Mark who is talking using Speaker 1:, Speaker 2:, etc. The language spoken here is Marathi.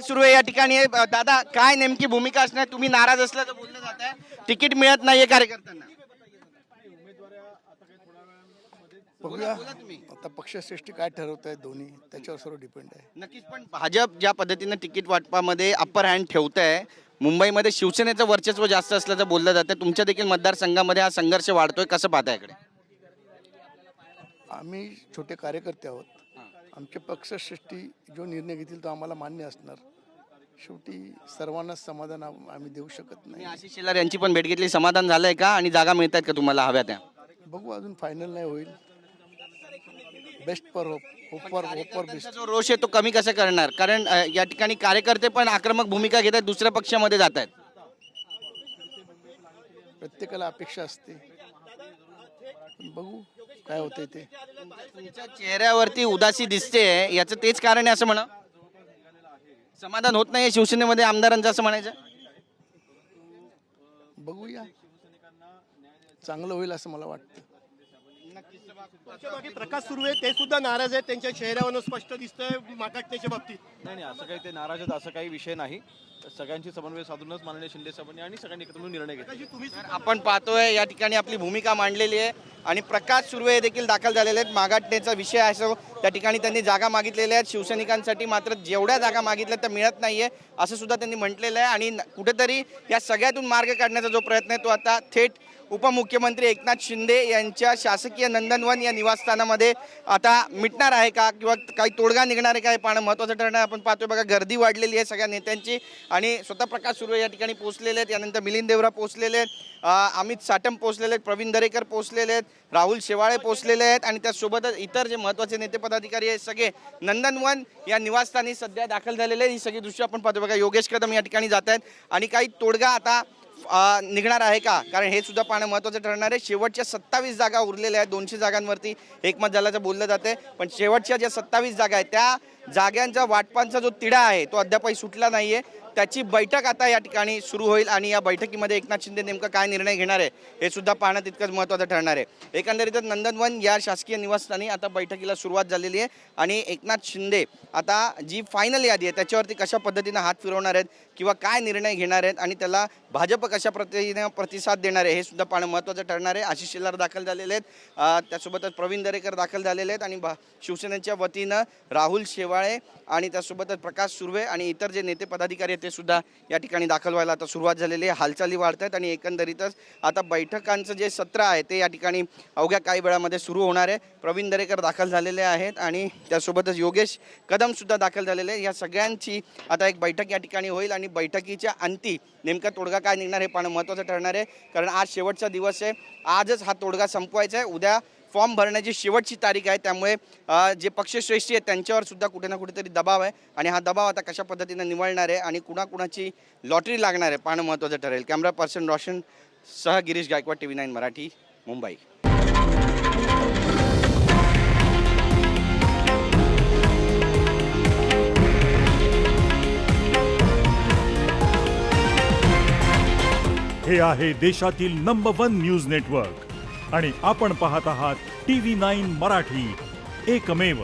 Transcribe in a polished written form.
Speaker 1: प्रकाश सुरू आहे या ठिकाणी. दादा, काय नेमकी भूमिका असणार? तुम्ही नाराज असल्याचं बोललं जात आहे, तिकीट मिळत नाहीये कार्यकर्त्यांना.
Speaker 2: बघूया आता पक्षश्रेष्ठी काय ठरवत आहे दोन्ही त्याच्यावर सर्व डिपेंड आहे.
Speaker 1: नक्कीच, पण भाजप ज्या पद्धतीनं तिकीट वाटपामध्ये अप्पर हँड ठेवत आहे, मुंबईमध्ये शिवसेनेचं वर्चस्व जास्त असल्याचं बोललं जातं. तुमच्या देखील मतदारसंघामध्ये हा संघर्ष वाढतोय, कसं पाहता याकडे?
Speaker 2: आम्ही छोटे कार्यकर्ते आहोत. आमचे पक्षश्रेष्ठी जो निर्णय घेतील तो आम्हाला मान्य असणार. शेवटी सर्वांनाच समाधान आम्ही देऊ शकत नाही.
Speaker 1: आशिष शेलार यांची पण भेट घेतली, समाधान झालंय का आणि जागा मिळत आहेत का तुम्हाला हव्या त्या?
Speaker 2: बघू, अजून फायनल नाही होईल. बेस्ट पर होपर बेस्ट.
Speaker 1: जो रोष आहे तो कमी कसं करणार? कारण या ठिकाणी कार्यकर्ते पण आक्रमक भूमिका घेत आहेत, दुसऱ्या पक्षामध्ये जात आहेत.
Speaker 2: प्रत्येकाला अपेक्षा असते, पण बघू काय होतंय ते.
Speaker 1: तुमच्या चेहऱ्यावरती उदासी दिसते, याचं तेच कारण आहे असं म्हणा. समाधान होत नाहीये शिवसेनेमध्ये आमदारांचं असं म्हणायचं.
Speaker 2: बघूया, चांगलं होईल असं मला वाटतं.
Speaker 3: प्रकाश सुरू आहे, ते सुद्धा नाराज आहेत. त्यांच्या चेहऱ्यावरून स्पष्ट दिसतंय मागाटण्याच्या बाबतीत.
Speaker 4: नाही, असं काही ते नाराज आहेत असं काही विषय नाही. सगळ्यांची समन्वय साधूनच माननीय शिंदे साहेबांनी आणि सगळ्यांनी एकत्र मिळून निर्णय घेतला.
Speaker 1: आपण पाहतोय या ठिकाणी आपली भूमिका मांडलेली आहे आणि प्रकाश सुर्वे देखील दाखल झालेले आहेत. मागाटण्याचा विषय असो, त्या ठिकाणी त्यांनी जागा मागितलेल्या आहेत. शिवसैनिकांसाठी मात्र जेवढ्या जागा मागितल्या त्या मिळत नाहीये असं सुद्धा त्यांनी म्हटलेलं आहे. आणि कुठेतरी या सगळ्यातून मार्ग काढण्याचा जो प्रयत्न आहे तो आता थेट उपमुख्यमंत्री एकनाथ शिंदे यांच्या शासकीय नंदनवन या निवासस्थानामध्ये आता मिटणार आहे का, किंवा काही तोडगा निघणार आहे का, हे पाहणं महत्त्वाचं ठरणार. आपण पाहतोय बघा, गर्दी वाढलेली आहे सगळ्या नेत्यांची आणि स्वतः प्रकाश सुर्वे या ठिकाणी पोहोचलेले आहेत. यानंतर मिलिंद देवरा पोहोचलेले आहेत, अमित साटम पोहोचलेले आहेत, प्रवीण दरेकर पोहोचलेले आहेत, राहुल शेवाळे पोहोचलेले आहेत आणि त्यासोबतच इतर जे महत्त्वाचे नेते पदाधिकारी आहेत सगळे नंदनवन या निवासस्थानी सध्या दाखल झालेले आहेत. ही सगळी दृश्य आपण पाहतो बघा. योगेश कदम या ठिकाणी जात आहेत आणि काही तोडगा आता निघणार आहे का, कारण हे सुद्धा पाहणं महत्त्वाचं ठरणार आहे. शेवटच्या 27 जागा उरलेल्या आहेत. 200 जागांवरती एकमत झाल्याचं बोललं जाते, पण शेवटच्या ज्या 27 जागा आहेत त्या जागांचा वाटपांचा जो तिढा आहे तो अद्यापही सुटला नाहीये. त्याची बैठक आता या ठिकाणी सुरू होईल आणि या बैठकीमध्ये एकनाथ शिंदे नेमका काय निर्णय घेणार आहे हे सुद्धा पाहणं तितकंच महत्त्वाचं ठरणार आहे. एकंदरीतच नंदनवन या शासकीय निवासस्थानी आता बैठकीला सुरुवात झालेली आहे आणि एकनाथ शिंदे आता जी फायनल यादी आहे त्याच्यावरती कशा पद्धतीनं हात फिरवणार आहेत किंवा काय निर्णय घेणार आहेत आणि त्याला भाजप कशा पद्धतीने प्रतिसाद देणार आहे हे सुद्धा पाहणं महत्त्वाचं ठरणार आहे. आशिष शेलार दाखल झालेले आहेत, त्यासोबतच प्रवीण दरेकर दाखल झालेले आहेत आणि शिवसेनेच्या वतीनं राहुल शेवाळे आणि त्यासोबतच प्रकाश सुर्वे आणि इतर जे नेते पदाधिकारी आहेत ते सुद्धा या ठिकाणी दाखल व्हायला आता सुरुवात झालेली आहे. हालचाली वाढत आहेत आणि एकंदरीतच आता बैठकांचं जे सत्र आहे ते या ठिकाणी अवघ्या काही वेळामध्ये सुरू होणार आहे. प्रवीण दरेकर दाखल झालेले आहेत आणि त्यासोबतच योगेश कदमसुद्धा दाखल झालेले आहेत. या सगळ्यांची आता एक बैठक या ठिकाणी होईल आणि बैठकीच्या अंती नेमका तोडगा काय निघणार हे पाहणं महत्त्वाचं ठरणार आहे, कारण आज शेवटचा दिवस आहे. आजच हा तोडगा संपवायचा आहे. उद्या फॉर्म भरण्याची शेवटची तारीख आहे, त्यामुळे जे पक्षश्रेष्ठी आहेत त्यांच्यावर सुद्धा कुठे ना कुठेतरी दबाव आहे आणि हा दबाव आता कशा पद्धतीने निवळणार आहे आणि कुणाकुणाची लॉटरी लागणार आहे पाहणं महत्त्वाचं ठरेल. कॅमेरा पर्सन रोशन सह गिरीश गायकवाड, TV9 मराठी, मुंबई.
Speaker 5: हे आहे देशातील नंबर 1 न्यूज नेटवर्क आणि आपण पाहत आहात TV9 मराठी, एकमेव.